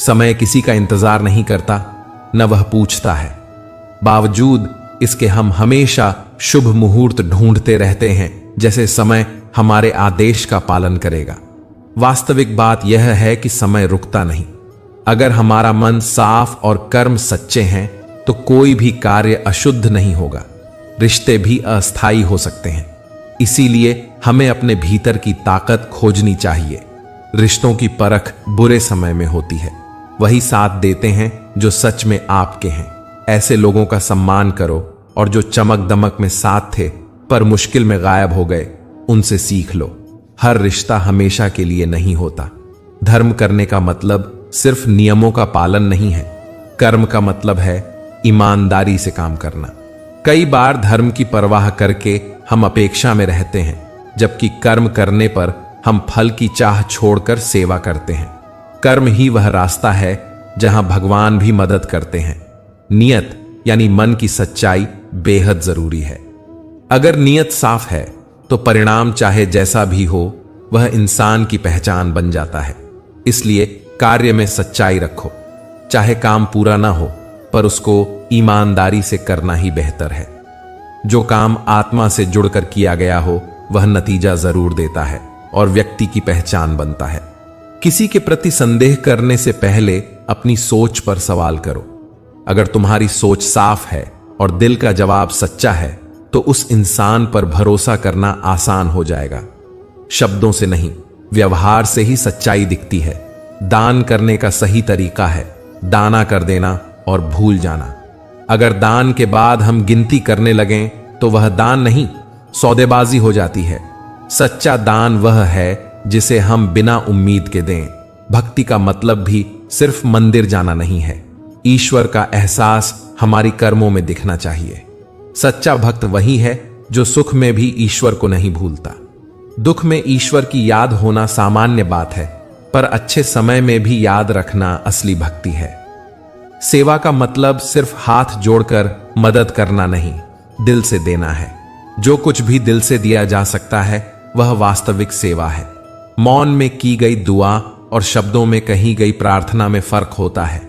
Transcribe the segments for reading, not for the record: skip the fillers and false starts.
समय किसी का इंतजार नहीं करता, न वह पूछता है। बावजूद इसके हम हमेशा शुभ मुहूर्त ढूंढते रहते हैं, जैसे समय हमारे आदेश का पालन करेगा। वास्तविक बात यह है कि समय रुकता नहीं। अगर हमारा मन साफ और कर्म सच्चे हैं तो कोई भी कार्य अशुद्ध नहीं होगा। रिश्ते भी अस्थायी हो सकते हैं, इसीलिए हमें अपने भीतर की ताकत खोजनी चाहिए। रिश्तों की परख बुरे समय में होती है, वही साथ देते हैं जो सच में आपके हैं। ऐसे लोगों का सम्मान करो और जो चमक दमक में साथ थे पर मुश्किल में गायब हो गए, उनसे सीख लो। हर रिश्ता हमेशा के लिए नहीं होता। धर्म करने का मतलब सिर्फ नियमों का पालन नहीं है। कर्म का मतलब है ईमानदारी से काम करना। कई बार धर्म की परवाह करके हम अपेक्षा में रहते हैं, जबकि कर्म करने पर हम फल की चाह छोड़कर सेवा करते हैं। कर्म ही वह रास्ता है जहां भगवान भी मदद करते हैं। नियत यानी मन की सच्चाई बेहद जरूरी है। अगर नियत साफ है तो परिणाम चाहे जैसा भी हो वह इंसान की पहचान बन जाता है। इसलिए कार्य में सच्चाई रखो। चाहे काम पूरा ना हो पर उसको ईमानदारी से करना ही बेहतर है। जो काम आत्मा से जुड़कर किया गया हो वह नतीजा जरूर देता है और व्यक्ति की पहचान बनता है। किसी के प्रति संदेह करने से पहले अपनी सोच पर सवाल करो। अगर तुम्हारी सोच साफ है और दिल का जवाब सच्चा है तो उस इंसान पर भरोसा करना आसान हो जाएगा। शब्दों से नहीं, व्यवहार से ही सच्चाई दिखती है। दान करने का सही तरीका है दाना कर देना और भूल जाना। अगर दान के बाद हम गिनती करने लगें तो वह दान नहीं, सौदेबाजी हो जाती है। सच्चा दान वह है जिसे हम बिना उम्मीद के दें। भक्ति का मतलब भी सिर्फ मंदिर जाना नहीं है। ईश्वर का एहसास हमारी कर्मों में दिखना चाहिए। सच्चा भक्त वही है जो सुख में भी ईश्वर को नहीं भूलता। दुख में ईश्वर की याद होना सामान्य बात है, पर अच्छे समय में भी याद रखना असली भक्ति है। सेवा का मतलब सिर्फ हाथ जोड़कर मदद करना नहीं, दिल से देना है। जो कुछ भी दिल से दिया जा सकता है वह वास्तविक सेवा है। मौन में की गई दुआ और शब्दों में कही गई प्रार्थना में फर्क होता है।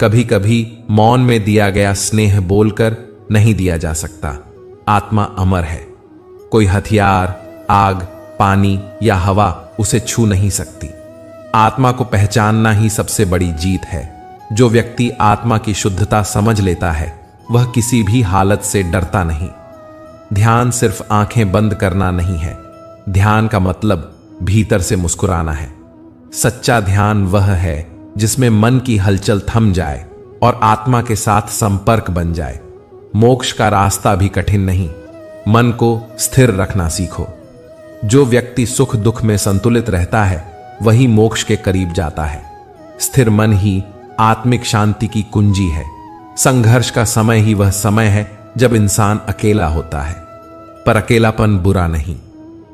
कभी कभी मौन में दिया गया स्नेह बोलकर नहीं दिया जा सकता। आत्मा अमर है। कोई हथियार, आग, पानी या हवा उसे छू नहीं सकती। आत्मा को पहचानना ही सबसे बड़ी जीत है। जो व्यक्ति आत्मा की शुद्धता समझ लेता है वह किसी भी हालत से डरता नहीं। ध्यान सिर्फ आंखें बंद करना नहीं है। ध्यान का मतलब भीतर से मुस्कुराना है। सच्चा ध्यान वह है जिसमें मन की हलचल थम जाए और आत्मा के साथ संपर्क बन जाए। मोक्ष का रास्ता भी कठिन नहीं, मन को स्थिर रखना सीखो। जो व्यक्ति सुख दुख में संतुलित रहता है वही मोक्ष के करीब जाता है। स्थिर मन ही आत्मिक शांति की कुंजी है। संघर्ष का समय ही वह समय है जब इंसान अकेला होता है, पर अकेलापन बुरा नहीं,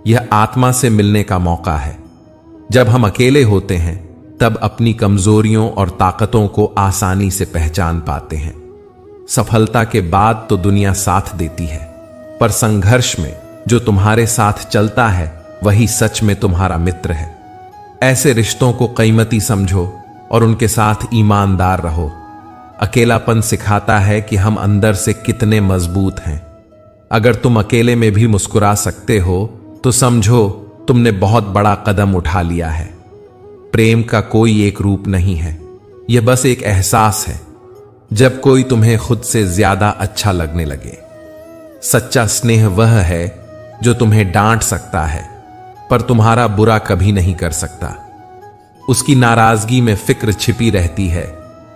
यह आत्मा से मिलने का मौका है। जब हम अकेले होते हैं तब अपनी कमजोरियों और ताकतों को आसानी से पहचान पाते हैं। सफलता के बाद तो दुनिया साथ देती है, पर संघर्ष में जो तुम्हारे साथ चलता है वही सच में तुम्हारा मित्र है। ऐसे रिश्तों को कीमती समझो और उनके साथ ईमानदार रहो। अकेलापन सिखाता है कि हम अंदर से कितने मजबूत हैं। अगर तुम अकेले में भी मुस्कुरा सकते हो तो समझो तुमने बहुत बड़ा कदम उठा लिया है। प्रेम का कोई एक रूप नहीं है, यह बस एक एहसास है जब कोई तुम्हें खुद से ज्यादा अच्छा लगने लगे। सच्चा स्नेह वह है जो तुम्हें डांट सकता है पर तुम्हारा बुरा कभी नहीं कर सकता। उसकी नाराजगी में फिक्र छिपी रहती है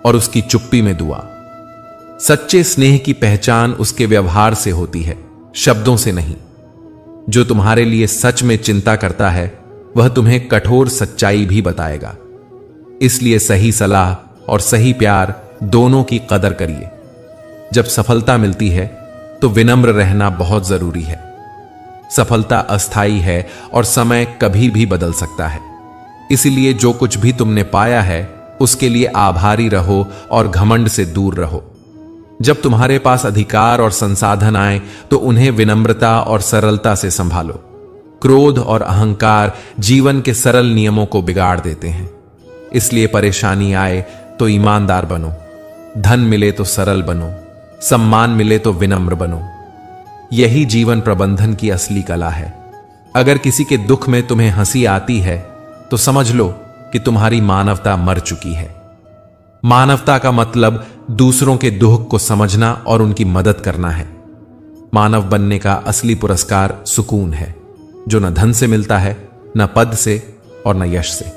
और उसकी चुप्पी में दुआ। सच्चे स्नेह की पहचान उसके व्यवहार से होती है, शब्दों से नहीं। जो तुम्हारे लिए सच में चिंता करता है वह तुम्हें कठोर सच्चाई भी बताएगा। इसलिए सही सलाह और सही प्यार दोनों की कदर करिए। जब सफलता मिलती है तो विनम्र रहना बहुत जरूरी है। सफलता अस्थायी है और समय कभी भी बदल सकता है। इसलिए जो कुछ भी तुमने पाया है उसके लिए आभारी रहो और घमंड से दूर रहो। जब तुम्हारे पास अधिकार और संसाधन आए तो उन्हें विनम्रता और सरलता से संभालो। क्रोध और अहंकार जीवन के सरल नियमों को बिगाड़ देते हैं। इसलिए परेशानी आए तो ईमानदार बनो, धन मिले तो सरल बनो, सम्मान मिले तो विनम्र बनो। यही जीवन प्रबंधन की असली कला है। अगर किसी के दुख में तुम्हें हंसी आती है तो समझ लो कि तुम्हारी मानवता मर चुकी है। मानवता का मतलब दूसरों के दुख को समझना और उनकी मदद करना है। मानव बनने का असली पुरस्कार सुकून है, जो न धन से मिलता है, न पद से और न यश से।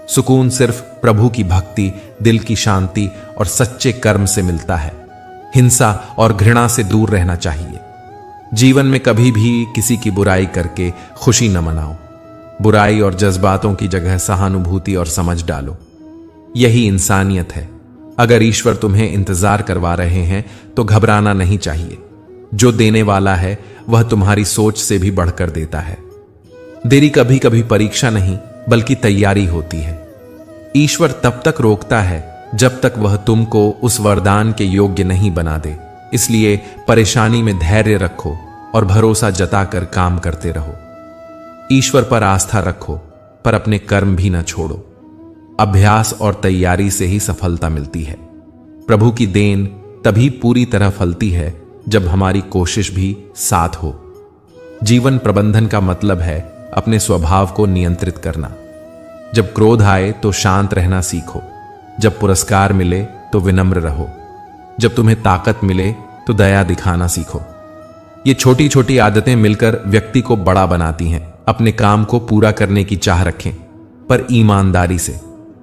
सुकून सिर्फ प्रभु की भक्ति, दिल की शांति और सच्चे कर्म से मिलता है। हिंसा और घृणा से दूर रहना चाहिए। जीवन में कभी भी किसी की बुराई करके खुशी न मनाओ। बुराई और जज्बातों की जगह सहानुभूति और समझ डालो। यही इंसानियत है। अगर ईश्वर तुम्हें इंतजार करवा रहे हैं तो घबराना नहीं चाहिए। जो देने वाला है वह तुम्हारी सोच से भी बढ़कर देता है। देरी कभी कभी परीक्षा नहीं बल्कि तैयारी होती है। ईश्वर तब तक रोकता है जब तक वह तुमको उस वरदान के योग्य नहीं बना दे। इसलिए परेशानी में धैर्य रखो और भरोसा जताकर काम करते रहो। ईश्वर पर आस्था रखो, पर अपने कर्म भी न छोड़ो। अभ्यास और तैयारी से ही सफलता मिलती है। प्रभु की देन तभी पूरी तरह फलती है जब हमारी कोशिश भी साथ हो। जीवन प्रबंधन का मतलब है अपने स्वभाव को नियंत्रित करना। जब क्रोध आए तो शांत रहना सीखो। जब पुरस्कार मिले तो विनम्र रहो। जब तुम्हें ताकत मिले तो दया दिखाना सीखो। ये छोटी छोटी आदतें मिलकर व्यक्ति को बड़ा बनाती हैं। अपने काम को पूरा करने की चाह रखें, पर ईमानदारी से।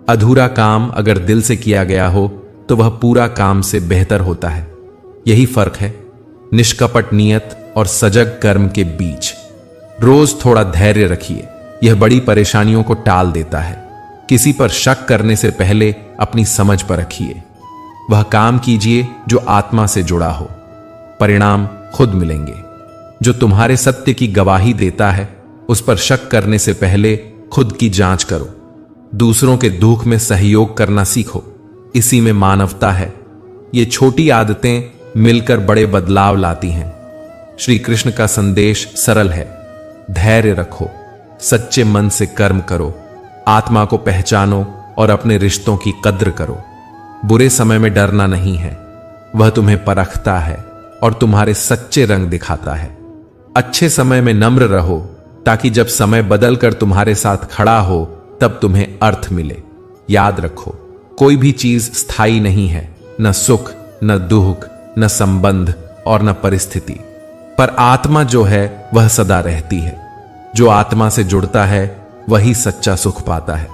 अधूरा काम अगर दिल से किया गया हो तो वह पूरा काम से बेहतर होता है। यही फर्क है निष्कपट नियत और सजग कर्म के बीच। रोज थोड़ा धैर्य रखिए, यह बड़ी परेशानियों को टाल देता है। किसी पर शक करने से पहले अपनी समझ पर रखिए। वह काम कीजिए जो आत्मा से जुड़ा हो, परिणाम खुद मिलेंगे। जो तुम्हारे सत्य की गवाही देता है उस पर शक करने से पहले खुद की जांच करो। दूसरों के दुख में सहयोग करना सीखो, इसी में मानवता है। ये छोटी आदतें मिलकर बड़े बदलाव लाती हैं। श्री कृष्ण का संदेश सरल है, धैर्य रखो, सच्चे मन से कर्म करो, आत्मा को पहचानो और अपने रिश्तों की कद्र करो। बुरे समय में डरना नहीं है, वह तुम्हें परखता है और तुम्हारे सच्चे रंग दिखाता है। अच्छे समय में नम्र रहो ताकि जब समय बदलकर तुम्हारे साथ खड़ा हो तब तुम्हें अर्थ मिले। याद रखो, कोई भी चीज स्थायी नहीं है, न सुख, न दुख, न संबंध और न परिस्थिति। पर आत्मा जो है वह सदा रहती है। जो आत्मा से जुड़ता है वही सच्चा सुख पाता है।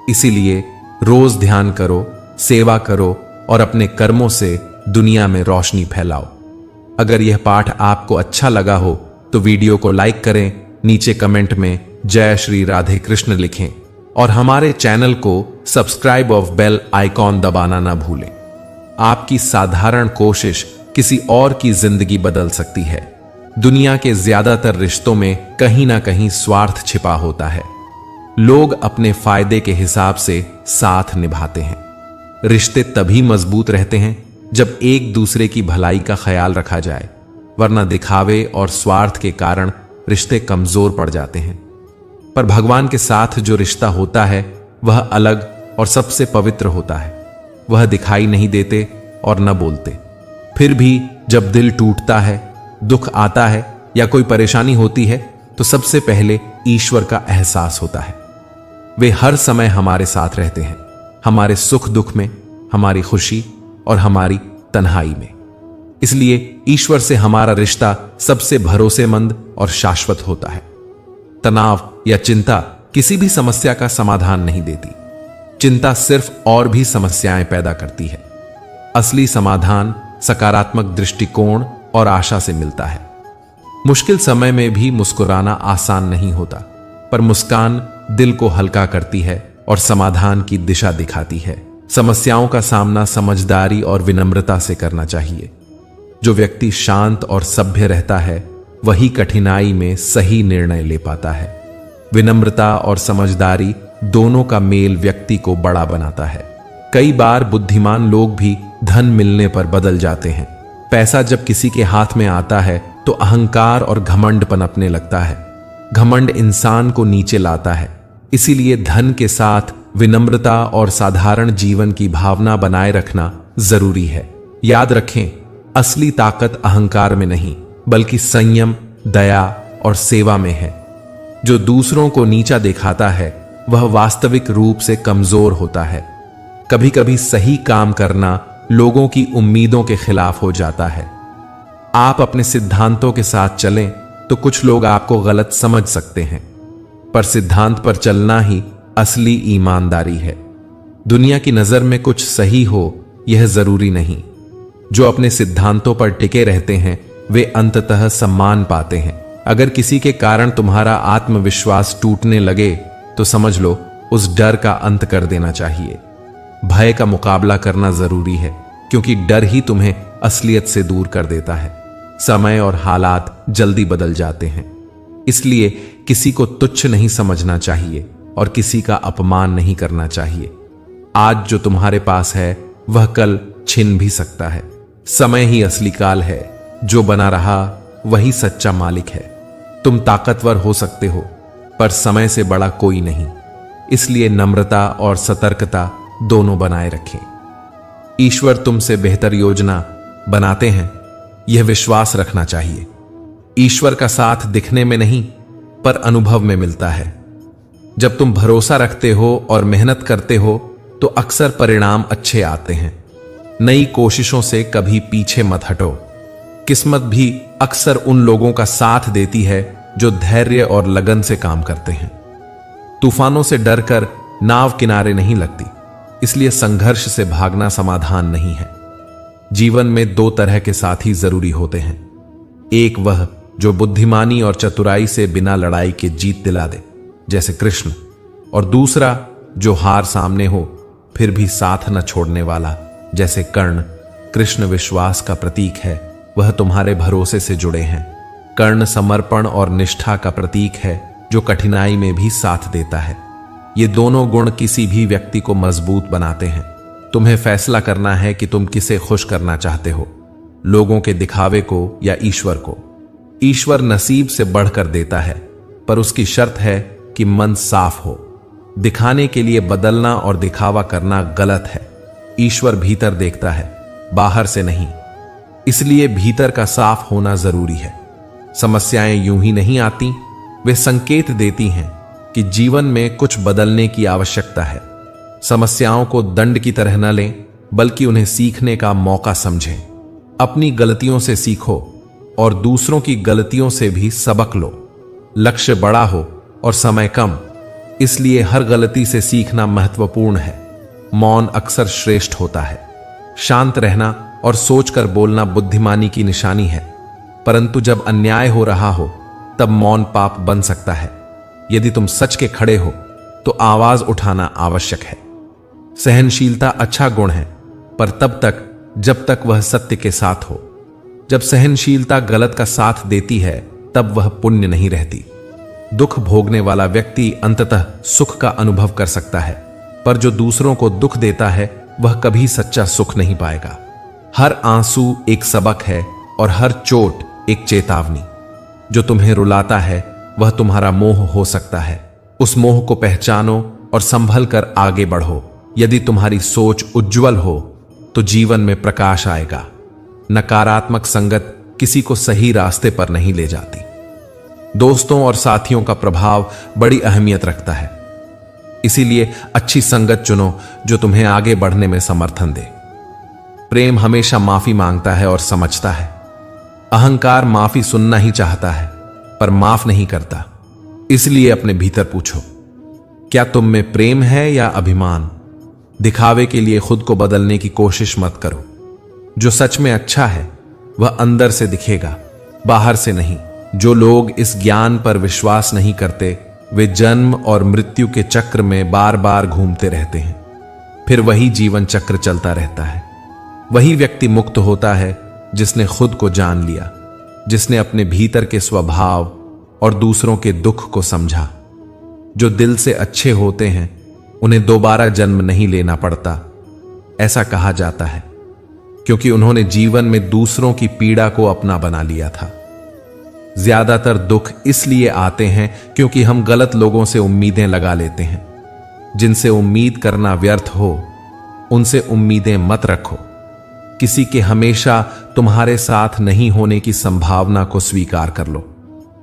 इसीलिए रोज ध्यान करो, सेवा करो और अपने कर्मों से दुनिया में रोशनी फैलाओ। अगर यह पाठ आपको अच्छा लगा हो तो वीडियो को लाइक करें, नीचे कमेंट में जय श्री राधे कृष्ण लिखें और हमारे चैनल को सब्सक्राइब और बेल आइकॉन दबाना ना भूलें। आपकी साधारण कोशिश किसी और की जिंदगी बदल सकती है। दुनिया के ज्यादातर रिश्तों में कहीं ना कहीं स्वार्थ छिपा होता है। लोग अपने फायदे के हिसाब से साथ निभाते हैं। रिश्ते तभी मजबूत रहते हैं जब एक दूसरे की भलाई का ख्याल रखा जाए, वरना दिखावे और स्वार्थ के कारण रिश्ते कमजोर पड़ जाते हैं। पर भगवान के साथ जो रिश्ता होता है वह अलग और सबसे पवित्र होता है। वह दिखाई नहीं देते और न बोलते। फिर भी जब दिल टूटता है, दुख आता है या कोई परेशानी होती है तो सबसे पहले ईश्वर का एहसास होता है। वे हर समय हमारे साथ रहते हैं, हमारे सुख दुख में, हमारी खुशी और हमारी तन्हाई में। इसलिए ईश्वर से हमारा रिश्ता सबसे भरोसेमंद और शाश्वत होता है। तनाव या चिंता किसी भी समस्या का समाधान नहीं देती। चिंता सिर्फ और भी समस्याएं पैदा करती है। असली समाधान सकारात्मक दृष्टिकोण और आशा से मिलता है। मुश्किल समय में भी मुस्कुराना आसान नहीं होता, पर मुस्कान दिल को हल्का करती है और समाधान की दिशा दिखाती है। समस्याओं का सामना समझदारी और विनम्रता से करना चाहिए। जो व्यक्ति शांत और सभ्य रहता है वही कठिनाई में सही निर्णय ले पाता है। विनम्रता और समझदारी दोनों का मेल व्यक्ति को बड़ा बनाता है। कई बार बुद्धिमान लोग भी धन मिलने पर बदल जाते हैं। पैसा जब किसी के हाथ में आता है तो अहंकार और घमंड पनपने लगता है। घमंड इंसान को नीचे लाता है। इसीलिए धन के साथ विनम्रता और साधारण जीवन की भावना बनाए रखना जरूरी है। याद रखें, असली ताकत अहंकार में नहीं बल्कि संयम, दया और सेवा में है। जो दूसरों को नीचा दिखाता है वह वास्तविक रूप से कमजोर होता है। कभी कभी सही काम करना लोगों की उम्मीदों के खिलाफ हो जाता है। आप अपने सिद्धांतों के साथ चलें तो कुछ लोग आपको गलत समझ सकते हैं, पर सिद्धांत पर चलना ही असली ईमानदारी है। दुनिया की नजर में कुछ सही हो यह जरूरी नहीं। जो अपने सिद्धांतों पर टिके रहते हैं वे अंततः सम्मान पाते हैं। अगर किसी के कारण तुम्हारा आत्मविश्वास टूटने लगे तो समझ लो उस डर का अंत कर देना चाहिए। भय का मुकाबला करना जरूरी है, क्योंकि डर ही तुम्हें असलियत से दूर कर देता है। समय और हालात जल्दी बदल जाते हैं, इसलिए किसी को तुच्छ नहीं समझना चाहिए और किसी का अपमान नहीं करना चाहिए। आज जो तुम्हारे पास है वह कल छिन भी सकता है। समय ही असली काल है, जो बना रहा वही सच्चा मालिक है। तुम ताकतवर हो सकते हो, पर समय से बड़ा कोई नहीं। इसलिए नम्रता और सतर्कता दोनों बनाए रखें। ईश्वर तुमसे बेहतर योजना बनाते हैं, यह विश्वास रखना चाहिए। ईश्वर का साथ दिखने में नहीं पर अनुभव में मिलता है। जब तुम भरोसा रखते हो और मेहनत करते हो तो अक्सर परिणाम अच्छे आते हैं। नई कोशिशों से कभी पीछे मत हटो। किस्मत भी अक्सर उन लोगों का साथ देती है जो धैर्य और लगन से काम करते हैं। तूफानों से डरकर नाव किनारे नहीं लगती, इसलिए संघर्ष से भागना समाधान नहीं है। जीवन में दो तरह के साथी जरूरी होते हैं। एक वह जो बुद्धिमानी और चतुराई से बिना लड़ाई के जीत दिला दे, जैसे कृष्ण, और दूसरा जो हार सामने हो फिर भी साथ न छोड़ने वाला, जैसे कर्ण। कृष्ण विश्वास का प्रतीक है, वह तुम्हारे भरोसे से जुड़े हैं। कर्ण समर्पण और निष्ठा का प्रतीक है, जो कठिनाई में भी साथ देता है। ये दोनों गुण किसी भी व्यक्ति को मजबूत बनाते हैं। तुम्हें फैसला करना है कि तुम किसे खुश करना चाहते हो, लोगों के दिखावे को या ईश्वर को। ईश्वर नसीब से बढ़कर देता है, पर उसकी शर्त है कि मन साफ हो। दिखाने के लिए बदलना और दिखावा करना गलत है। ईश्वर भीतर देखता है, बाहर से नहीं। इसलिए भीतर का साफ होना जरूरी है। समस्याएं यूं ही नहीं आती, वे संकेत देती हैं कि जीवन में कुछ बदलने की आवश्यकता है। समस्याओं को दंड की तरह न लें, बल्कि उन्हें सीखने का मौका समझें। अपनी गलतियों से सीखो और दूसरों की गलतियों से भी सबक लो। लक्ष्य बड़ा हो और समय कम, इसलिए हर गलती से सीखना महत्वपूर्ण है। मौन अक्सर श्रेष्ठ होता है। शांत रहना और सोचकर बोलना बुद्धिमानी की निशानी है, परंतु जब अन्याय हो रहा हो तब मौन पाप बन सकता है। यदि तुम सच के खड़े हो तो आवाज उठाना आवश्यक है। सहनशीलता अच्छा गुण है, पर तब तक जब तक वह सत्य के साथ हो। जब सहनशीलता गलत का साथ देती है तब वह पुण्य नहीं रहती। दुख भोगने वाला व्यक्ति अंततः सुख का अनुभव कर सकता है, पर जो दूसरों को दुख देता है वह कभी सच्चा सुख नहीं पाएगा। हर आंसू एक सबक है और हर चोट एक चेतावनी। जो तुम्हें रुलाता है वह तुम्हारा मोह हो सकता है। उस मोह को पहचानो और संभल कर आगे बढ़ो। यदि तुम्हारी सोच उज्जवल हो तो जीवन में प्रकाश आएगा। नकारात्मक संगत किसी को सही रास्ते पर नहीं ले जाती। दोस्तों और साथियों का प्रभाव बड़ी अहमियत रखता है, इसीलिए अच्छी संगत चुनो जो तुम्हें आगे बढ़ने में समर्थन दे। प्रेम हमेशा माफी मांगता है और समझता है। अहंकार माफी सुनना ही चाहता है पर माफ नहीं करता। इसलिए अपने भीतर पूछो, क्या तुम में प्रेम है या अभिमान? दिखावे के लिए खुद को बदलने की कोशिश मत करो। जो सच में अच्छा है वह अंदर से दिखेगा, बाहर से नहीं। जो लोग इस ज्ञान पर विश्वास नहीं करते वे जन्म और मृत्यु के चक्र में बार बार घूमते रहते हैं। फिर वही जीवन चक्र चलता रहता है। वही व्यक्ति मुक्त होता है जिसने खुद को जान लिया, जिसने अपने भीतर के स्वभाव और दूसरों के दुख को समझा। जो दिल से अच्छे होते हैं उन्हें दोबारा जन्म नहीं लेना पड़ता, ऐसा कहा जाता है, क्योंकि उन्होंने जीवन में दूसरों की पीड़ा को अपना बना लिया था। ज्यादातर दुख इसलिए आते हैं क्योंकि हम गलत लोगों से उम्मीदें लगा लेते हैं। जिनसे उम्मीद करना व्यर्थ हो, उनसे उम्मीदें मत रखो। किसी के हमेशा तुम्हारे साथ नहीं होने की संभावना को स्वीकार कर लो।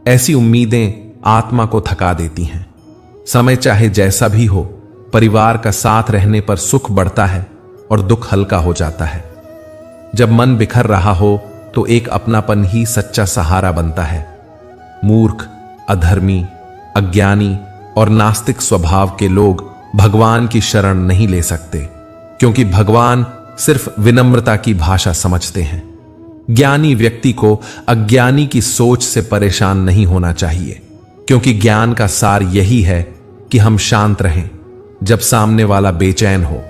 ऐसी उम्मीदें आत्मा को थका देती हैं। समय चाहे जैसा भी हो, परिवार का साथ रहने पर सुख बढ़ता है और दुख हल्का हो जाता है। जब मन बिखर रहा हो तो एक अपनापन ही सच्चा सहारा बनता है। मूर्ख, अधर्मी, अज्ञानी और नास्तिक स्वभाव के लोग भगवान की शरण नहीं ले सकते, क्योंकि भगवान सिर्फ विनम्रता की भाषा समझते हैं। ज्ञानी व्यक्ति को अज्ञानी की सोच से परेशान नहीं होना चाहिए, क्योंकि ज्ञान का सार यही है कि हम शांत रहें जब सामने वाला बेचैन हो।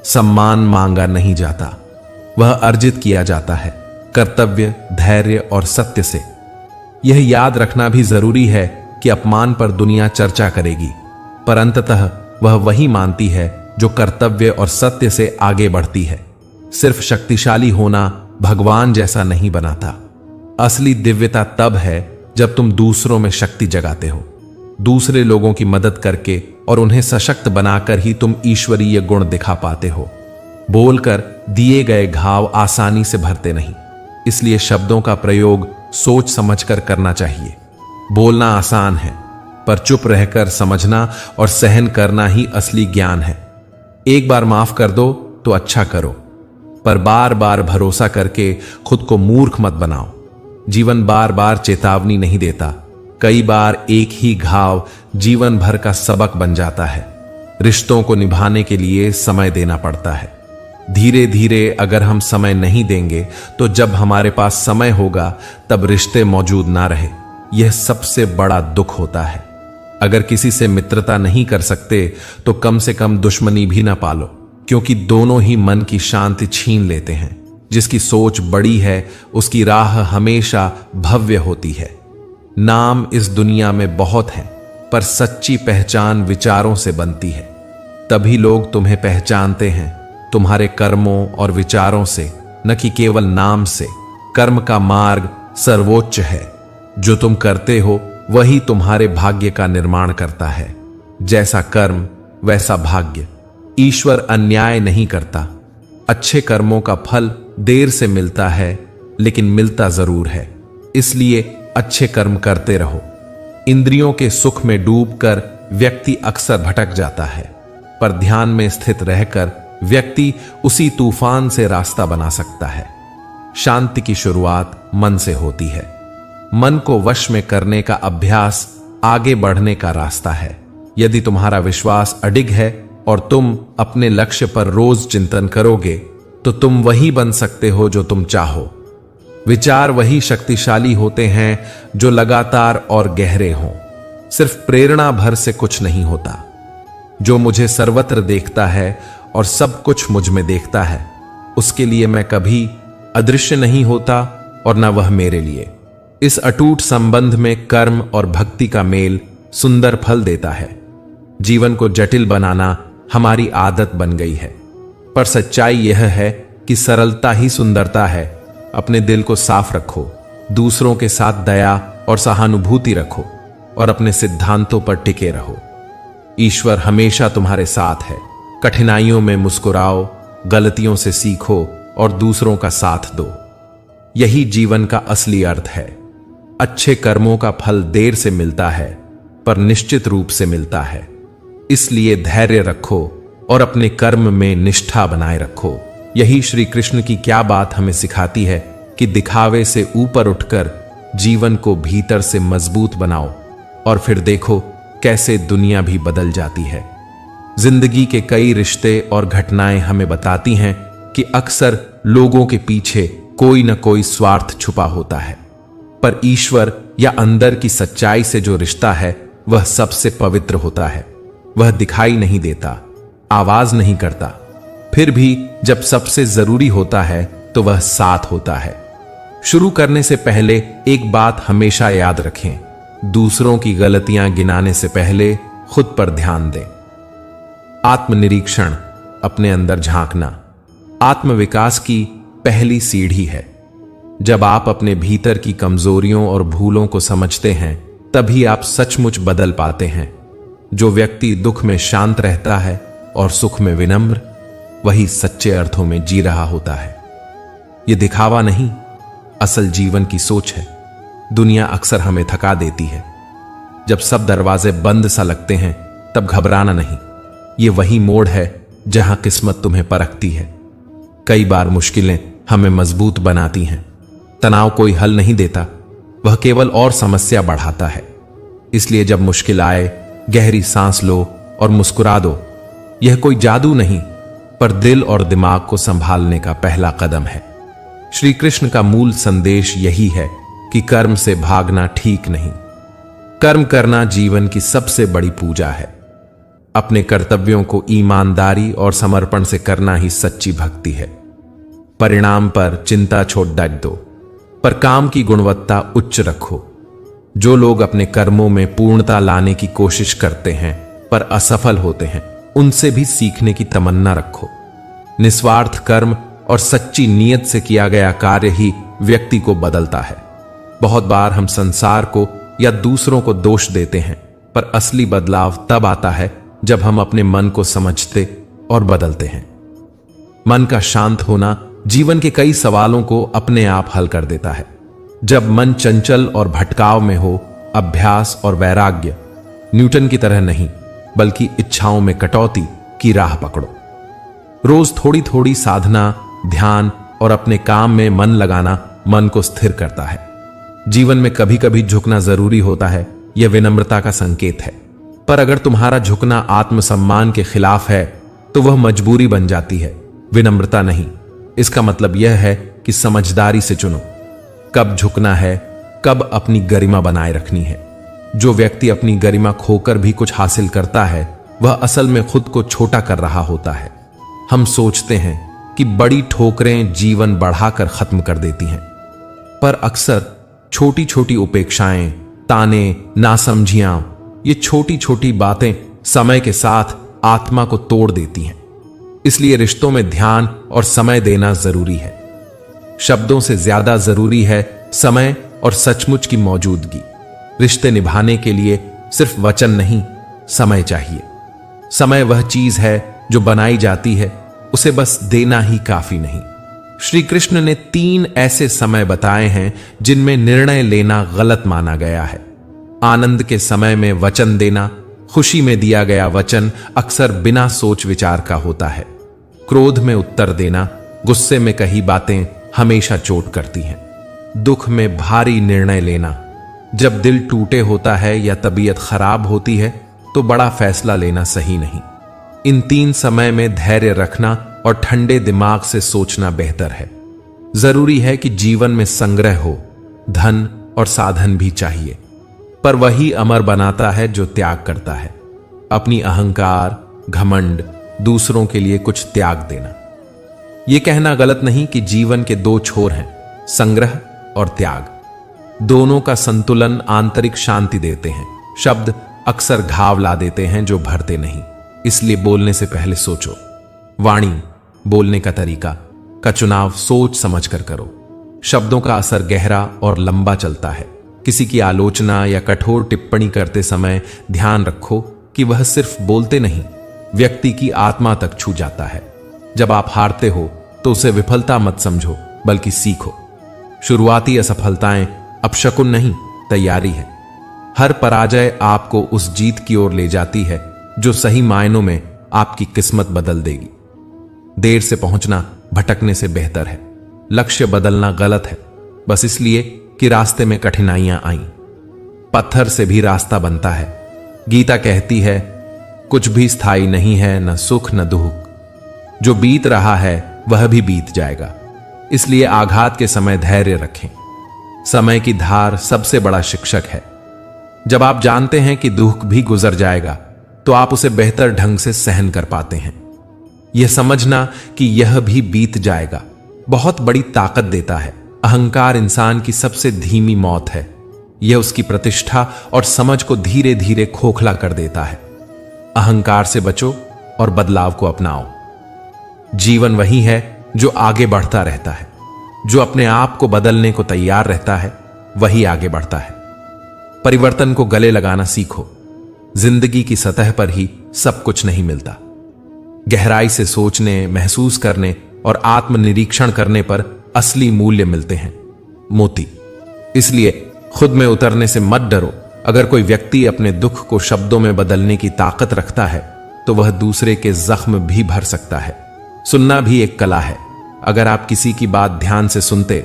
सम्मान मांगा नहीं जाता, वह अर्जित किया जाता है कर्तव्य, धैर्य और सत्य से। यह याद रखना भी जरूरी है कि अपमान पर दुनिया चर्चा करेगी, पर अंततः वह वही मानती है जो कर्तव्य और सत्य से आगे बढ़ती है। सिर्फ शक्तिशाली होना भगवान जैसा नहीं बनाता। असली दिव्यता तब है जब तुम दूसरों में शक्ति जगाते हो। दूसरे लोगों की मदद करके और उन्हें सशक्त बनाकर ही तुम ईश्वरीय गुण दिखा पाते हो। बोलकर दिए गए घाव आसानी से भरते नहीं, इसलिए शब्दों का प्रयोग सोच समझकर करना चाहिए। बोलना आसान है, पर चुप रहकर समझना और सहन करना ही असली ज्ञान है। एक बार माफ कर दो तो अच्छा करो, पर बार बार भरोसा करके खुद को मूर्ख मत बनाओ। जीवन बार बार चेतावनी नहीं देता। कई बार एक ही घाव जीवन भर का सबक बन जाता है। रिश्तों को निभाने के लिए समय देना पड़ता है। धीरे धीरे अगर हम समय नहीं देंगे तो जब हमारे पास समय होगा तब रिश्ते मौजूद ना रहे। यह सबसे बड़ा दुख होता है। अगर किसी से मित्रता नहीं कर सकते तो कम से कम दुश्मनी भी ना पालो, क्योंकि दोनों ही मन की शांति छीन लेते हैं। जिसकी सोच बड़ी है उसकी राह हमेशा भव्य होती है। नाम इस दुनिया में बहुत है, पर सच्ची पहचान विचारों से बनती है। तभी लोग तुम्हें पहचानते हैं, तुम्हारे कर्मों और विचारों से, न कि केवल नाम से। कर्म का मार्ग सर्वोच्च है। जो तुम करते हो वही तुम्हारे भाग्य का निर्माण करता है। जैसा कर्म वैसा भाग्य। ईश्वर अन्याय नहीं करता। अच्छे कर्मों का फल देर से मिलता है, लेकिन मिलता जरूर है। इसलिए अच्छे कर्म करते रहो। इंद्रियों के सुख में डूबकर व्यक्ति अक्सर भटक जाता है, पर ध्यान में स्थित रहकर व्यक्ति उसी तूफान से रास्ता बना सकता है। शांति की शुरुआत मन से होती है। मन को वश में करने का अभ्यास आगे बढ़ने का रास्ता है। यदि तुम्हारा विश्वास अडिग है और तुम अपने लक्ष्य पर रोज चिंतन करोगे तो तुम वही बन सकते हो जो तुम चाहो। विचार वही शक्तिशाली होते हैं जो लगातार और गहरे हों। सिर्फ प्रेरणा भर से कुछ नहीं होता। जो मुझे सर्वत्र देखता है और सब कुछ मुझ में देखता है, उसके लिए मैं कभी अदृश्य नहीं होता और न वह मेरे लिए। इस अटूट संबंध में कर्म और भक्ति का मेल सुंदर फल देता है। जीवन को जटिल बनाना हमारी आदत बन गई है, पर सच्चाई यह है कि सरलता ही सुंदरता है। अपने दिल को साफ रखो, दूसरों के साथ दया और सहानुभूति रखो और अपने सिद्धांतों पर टिके रहो। ईश्वर हमेशा तुम्हारे साथ है। कठिनाइयों में मुस्कुराओ, गलतियों से सीखो और दूसरों का साथ दो। यही जीवन का असली अर्थ है। अच्छे कर्मों का फल देर से मिलता है, पर निश्चित रूप से मिलता है। इसलिए धैर्य रखो और अपने कर्म में निष्ठा बनाए रखो। यही श्री कृष्ण की क्या बात हमें सिखाती है कि दिखावे से ऊपर उठकर जीवन को भीतर से मजबूत बनाओ और फिर देखो कैसे दुनिया भी बदल जाती है। जिंदगी के कई रिश्ते और घटनाएं हमें बताती हैं कि अक्सर लोगों के पीछे कोई न कोई स्वार्थ छुपा होता है, पर ईश्वर या अंदर की सच्चाई से जो रिश्ता है वह सबसे पवित्र होता है। वह दिखाई नहीं देता, आवाज नहीं करता, फिर भी जब सबसे जरूरी होता है तो वह साथ होता है। शुरू करने से पहले एक बात हमेशा याद रखें, दूसरों की गलतियां गिनाने से पहले खुद पर ध्यान दें। आत्मनिरीक्षण, अपने अंदर झांकना, आत्मविकास की पहली सीढ़ी है। जब आप अपने भीतर की कमजोरियों और भूलों को समझते हैं, तभी आप सचमुच बदल पाते हैं। जो व्यक्ति दुख में शांत रहता है और सुख में विनम्र, वही सच्चे अर्थों में जी रहा होता है। यह दिखावा नहीं, असल जीवन की सोच है। दुनिया अक्सर हमें थका देती है। जब सब दरवाजे बंद सा लगते हैं तब घबराना नहीं। ये वही मोड़ है जहां किस्मत तुम्हें परखती है। कई बार मुश्किलें हमें मजबूत बनाती हैं। तनाव कोई हल नहीं देता, वह केवल और समस्या बढ़ाता है। इसलिए जब मुश्किल आए, गहरी सांस लो और मुस्कुरा दो। यह कोई जादू नहीं, पर दिल और दिमाग को संभालने का पहला कदम है। श्री कृष्ण का मूल संदेश यही है कि कर्म से भागना ठीक नहीं। कर्म करना जीवन की सबसे बड़ी पूजा है। अपने कर्तव्यों को ईमानदारी और समर्पण से करना ही सच्ची भक्ति है। परिणाम पर चिंता छोड़ डट दो, पर काम की गुणवत्ता उच्च रखो। जो लोग अपने कर्मों में पूर्णता लाने की कोशिश करते हैं पर असफल होते हैं, उनसे भी सीखने की तमन्ना रखो। निस्वार्थ कर्म और सच्ची नीयत से किया गया कार्य ही व्यक्ति को बदलता है। बहुत बार हम संसार को या दूसरों को दोष देते हैं, पर असली बदलाव तब आता है जब हम अपने मन को समझते और बदलते हैं। मन का शांत होना जीवन के कई सवालों को अपने आप हल कर देता है। जब मन चंचल और भटकाव में हो, अभ्यास और वैराग्य, न्यूटन की तरह नहीं बल्कि इच्छाओं में कटौती की राह पकड़ो। रोज थोड़ी थोड़ी साधना, ध्यान और अपने काम में मन लगाना मन को स्थिर करता है। जीवन में कभी कभी झुकना जरूरी होता है, यह विनम्रता का संकेत है। पर अगर तुम्हारा झुकना आत्मसम्मान के खिलाफ है तो वह मजबूरी बन जाती है, विनम्रता नहीं। इसका मतलब यह है कि समझदारी से चुनो कब झुकना है, कब अपनी गरिमा बनाए रखनी है। जो व्यक्ति अपनी गरिमा खोकर भी कुछ हासिल करता है, वह असल में खुद को छोटा कर रहा होता है। हम सोचते हैं कि बड़ी ठोकरें जीवन बढ़ाकर खत्म कर देती हैं, पर अक्सर छोटी छोटी उपेक्षाएं, ताने, नासमझियां, ये छोटी छोटी बातें समय के साथ आत्मा को तोड़ देती हैं। इसलिए रिश्तों में ध्यान और समय देना जरूरी है। शब्दों से ज्यादा जरूरी है समय और सचमुच की मौजूदगी। रिश्ते निभाने के लिए सिर्फ वचन नहीं, समय चाहिए। समय वह चीज है जो बनाई जाती है, उसे बस देना ही काफी नहीं। श्री कृष्ण ने 3 ऐसे समय बताए हैं जिनमें निर्णय लेना गलत माना गया है। आनंद के समय में वचन देना, खुशी में दिया गया वचन अक्सर बिना सोच विचार का होता है। क्रोध में उत्तर देना, गुस्से में कही बातें हमेशा चोट करती हैं। दुख में भारी निर्णय लेना, जब दिल टूटे होता है या तबीयत खराब होती है तो बड़ा फैसला लेना सही नहीं। इन 3 समय में धैर्य रखना और ठंडे दिमाग से सोचना बेहतर है। जरूरी है कि जीवन में संग्रह हो, धन और साधन भी चाहिए, पर वही अमर बनाता है जो त्याग करता है। अपनी अहंकार, घमंड, दूसरों के लिए कुछ त्याग देना। यह कहना गलत नहीं कि जीवन के 2 छोर हैं, संग्रह और त्याग। दोनों का संतुलन आंतरिक शांति देते हैं। शब्द अक्सर घाव ला देते हैं जो भरते नहीं, इसलिए बोलने से पहले सोचो। वाणी, बोलने का तरीका का चुनाव सोच समझ कर करो। शब्दों का असर गहरा और लंबा चलता है। किसी की आलोचना या कठोर टिप्पणी करते समय ध्यान रखो कि वह सिर्फ बोलते नहीं, व्यक्ति की आत्मा तक छू जाता है। जब आप हारते हो तो उसे विफलता मत समझो, बल्कि सीखो। शुरुआती असफलताएं अपशकुन नहीं, तैयारी है। हर पराजय आपको उस जीत की ओर ले जाती है जो सही मायनों में आपकी किस्मत बदल देगी। देर से पहुंचना भटकने से बेहतर है। लक्ष्य बदलना गलत है बस इसलिए कि रास्ते में कठिनाइयां आईं। पत्थर से भी रास्ता बनता है। गीता कहती है, कुछ भी स्थायी नहीं है, न सुख न दुख। जो बीत रहा है वह भी बीत जाएगा। इसलिए आघात के समय धैर्य रखें। समय की धार सबसे बड़ा शिक्षक है। जब आप जानते हैं कि दुख भी गुजर जाएगा तो आप उसे बेहतर ढंग से सहन कर पाते हैं। यह समझना कि यह भी बीत जाएगा बहुत बड़ी ताकत देता है। अहंकार इंसान की सबसे धीमी मौत है। यह उसकी प्रतिष्ठा और समझ को धीरे धीरे खोखला कर देता है। अहंकार से बचो और बदलाव को अपनाओ। जीवन वही है जो आगे बढ़ता रहता है। जो अपने आप को बदलने को तैयार रहता है वही आगे बढ़ता है। परिवर्तन को गले लगाना सीखो। जिंदगी की सतह पर ही सब कुछ नहीं मिलता। गहराई से सोचने, महसूस करने और आत्मनिरीक्षण करने पर असली मूल्य मिलते हैं, मोती। इसलिए खुद में उतरने से मत डरो। अगर कोई व्यक्ति अपने दुख को शब्दों में बदलने की ताकत रखता है तो वह दूसरे के जख्म भी भर सकता है। सुनना भी एक कला है। अगर आप किसी की बात ध्यान से सुनते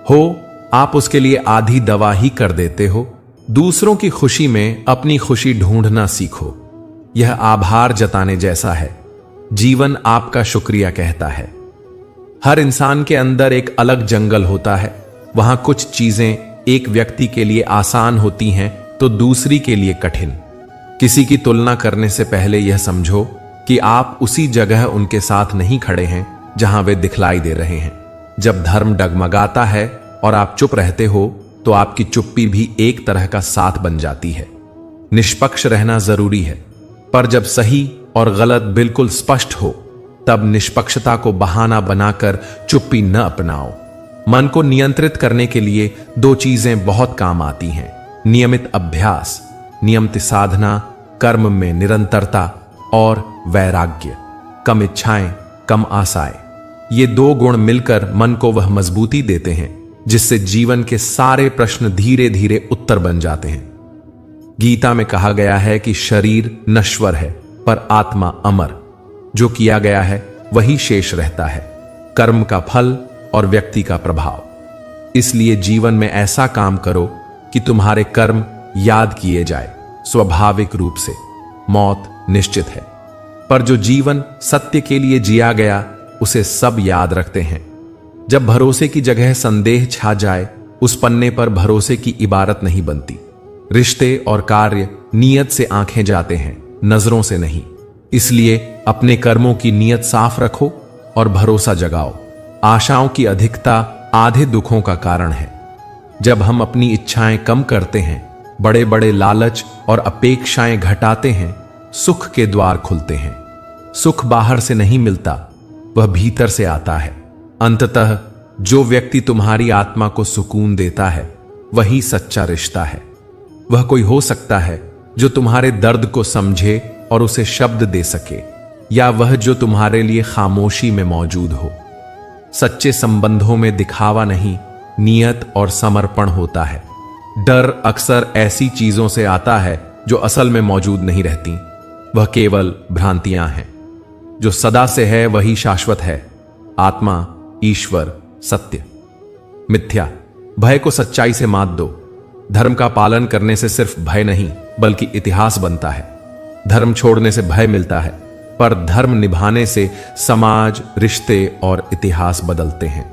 हो, आप उसके लिए आधी दवा ही कर देते हो। दूसरों की खुशी में अपनी खुशी ढूंढना सीखो। यह आभार जताने जैसा है। जीवन आपका शुक्रिया कहता है। हर इंसान के अंदर एक अलग जंगल होता है। वहां कुछ चीजें एक व्यक्ति के लिए आसान होती हैं तो दूसरी के लिए कठिन। किसी की तुलना करने से पहले यह समझो कि आप उसी जगह उनके साथ नहीं खड़े हैं जहां वे दिखलाई दे रहे हैं। जब धर्म डगमगाता है और आप चुप रहते हो तो आपकी चुप्पी भी एक तरह का साथ बन जाती है। निष्पक्ष रहना जरूरी है, पर जब सही और गलत बिल्कुल स्पष्ट हो तब निष्पक्षता को बहाना बनाकर चुप्पी न अपनाओ। मन को नियंत्रित करने के लिए दो चीजें बहुत काम आती हैं: नियमित अभ्यास, नियमित साधना, कर्म में निरंतरता और वैराग्य, कम इच्छाएं, कम आशाएं। ये दो गुण मिलकर मन को वह मजबूती देते हैं जिससे जीवन के सारे प्रश्न धीरे धीरे उत्तर बन जाते हैं। गीता में कहा गया है कि शरीर नश्वर है पर आत्मा अमर। जो किया गया है वही शेष रहता है, कर्म का फल और व्यक्ति का प्रभाव। इसलिए जीवन में ऐसा काम करो कि तुम्हारे कर्म याद किए जाए। स्वाभाविक रूप से मौत निश्चित है, पर जो जीवन सत्य के लिए जिया गया उसे सब याद रखते हैं। जब भरोसे की जगह संदेह छा जाए, उस पन्ने पर भरोसे की इबारत नहीं बनती। रिश्ते और कार्य नियत से आंखें जाते हैं, नजरों से नहीं। इसलिए अपने कर्मों की नियत साफ रखो और भरोसा जगाओ। आशाओं की अधिकता आधे दुखों का कारण है। जब हम अपनी इच्छाएं कम करते हैं, बड़े बड़े लालच और अपेक्षाएं घटाते हैं, सुख के द्वार खुलते हैं। सुख बाहर से नहीं मिलता, वह भीतर से आता है। अंततः जो व्यक्ति तुम्हारी आत्मा को सुकून देता है वही सच्चा रिश्ता है। वह कोई हो सकता है जो तुम्हारे दर्द को समझे और उसे शब्द दे सके, या वह जो तुम्हारे लिए खामोशी में मौजूद हो। सच्चे संबंधों में दिखावा नहीं, नियत और समर्पण होता है। डर अक्सर ऐसी चीजों से आता है जो असल में मौजूद नहीं रहती। वह केवल भ्रांतियां हैं। जो सदा से है वही शाश्वत है: आत्मा, ईश्वर, सत्य। मिथ्या भय को सच्चाई से मात दो। धर्म का पालन करने से सिर्फ भय नहीं बल्कि इतिहास बनता है। धर्म छोड़ने से भय मिलता है, पर धर्म निभाने से समाज, रिश्ते और इतिहास बदलते हैं।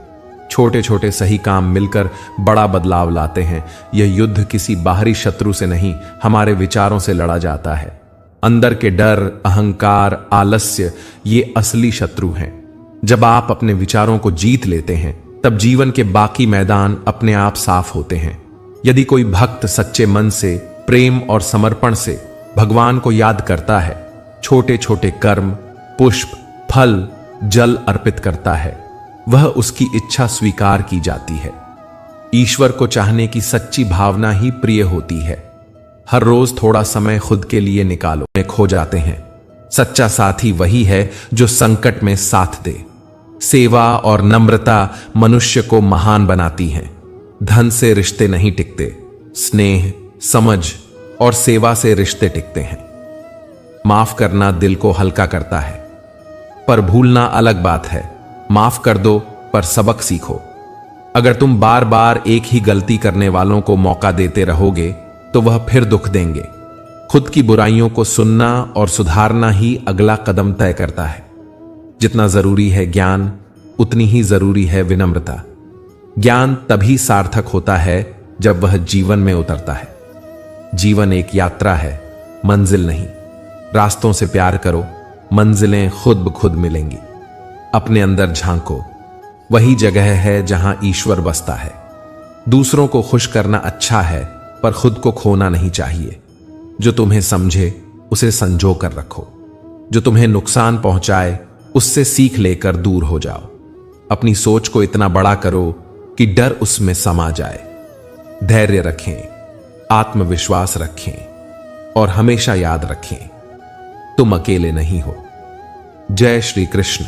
छोटे छोटे सही काम मिलकर बड़ा बदलाव लाते हैं। यह युद्ध किसी बाहरी शत्रु से नहीं, हमारे विचारों से लड़ा जाता है। अंदर के डर, अहंकार, आलस्य, ये असली शत्रु हैं। जब आप अपने विचारों को जीत लेते हैं तब जीवन के बाकी मैदान अपने आप साफ होते हैं। यदि कोई भक्त सच्चे मन से, प्रेम और समर्पण से भगवान को याद करता है, छोटे छोटे कर्म, पुष्प, फल, जल अर्पित करता है, वह उसकी इच्छा स्वीकार की जाती है। ईश्वर को चाहने की सच्ची भावना ही प्रिय होती है। हर रोज थोड़ा समय खुद के लिए निकालो, में खो जाते हैं। सच्चा साथी वही है जो संकट में साथ दे। सेवा और नम्रता मनुष्य को महान बनाती हैं। धन से रिश्ते नहीं टिकते, स्नेह, समझ और सेवा से रिश्ते टिकते हैं। माफ करना दिल को हल्का करता है, पर भूलना अलग बात है। माफ कर दो पर सबक सीखो। अगर तुम बार बार एक ही गलती करने वालों को मौका देते रहोगे तो वह फिर दुख देंगे। खुद की बुराइयों को सुनना और सुधारना ही अगला कदम तय करता है। जितना जरूरी है ज्ञान, उतनी ही जरूरी है विनम्रता। ज्ञान तभी सार्थक होता है जब वह जीवन में उतरता है। जीवन एक यात्रा है, मंजिल नहीं। रास्तों से प्यार करो, मंजिलें खुद ब खुद मिलेंगी। अपने अंदर झांको, वही जगह है जहां ईश्वर बसता है। दूसरों को खुश करना अच्छा है, पर खुद को खोना नहीं चाहिए। जो तुम्हें समझे उसे संजो कर रखो। जो तुम्हें नुकसान पहुंचाए उससे सीख लेकर दूर हो जाओ। अपनी सोच को इतना बड़ा करो कि डर उसमें समा जाए। धैर्य रखें, आत्मविश्वास रखें और हमेशा याद रखें, तुम अकेले नहीं हो। जय श्री कृष्ण।